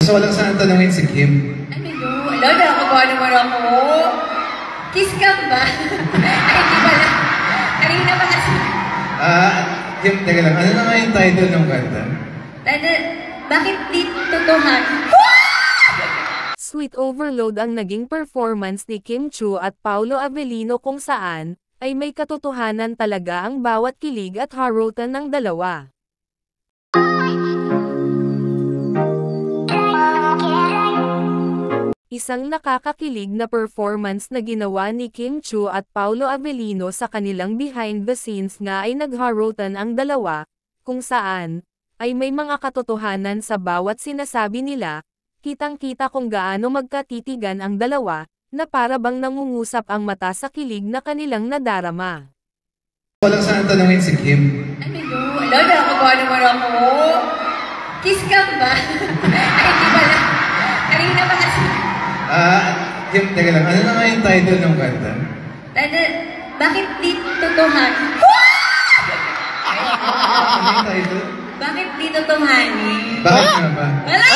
Gusto ko lang sana tanungin si Kim. Ano yun? Ala, nakakagawa naman ako. Kiss cam ba? Ay, di ba lang? Kanina ba kasi? Kim, teka lang. Ano na nga yung title ng kanta? Bakit di tutuhan? Sweet overload ang naging performance ni Kim Chiu at Paolo Avellino kung saan, ay may katotohanan talaga ang bawat kilig at harutan ng dalawa. Isang nakakakilig na performance na ginawa ni Kim Chiu at Paolo Avellino sa kanilang behind the scenes nga ay nagharutan ang dalawa, kung saan, ay may mga katotohanan sa bawat sinasabi nila, kitang-kita kung gaano magkatitigan ang dalawa, na para bang nangungusap ang mata sa kilig na kanilang nadarama. Gusto ko lang sana tanungin si Kim. Ano yun? Ala, nakakagawa naman ako. Kiss cam ba? Ay, di ba lang? Kanina ba kasi? Kim, teka lang. Ano na nga yung title ng kanta? Bakit di tutuhan? Ano yung title? Bakit di tutuhanin? Bakit nga ba? Wala!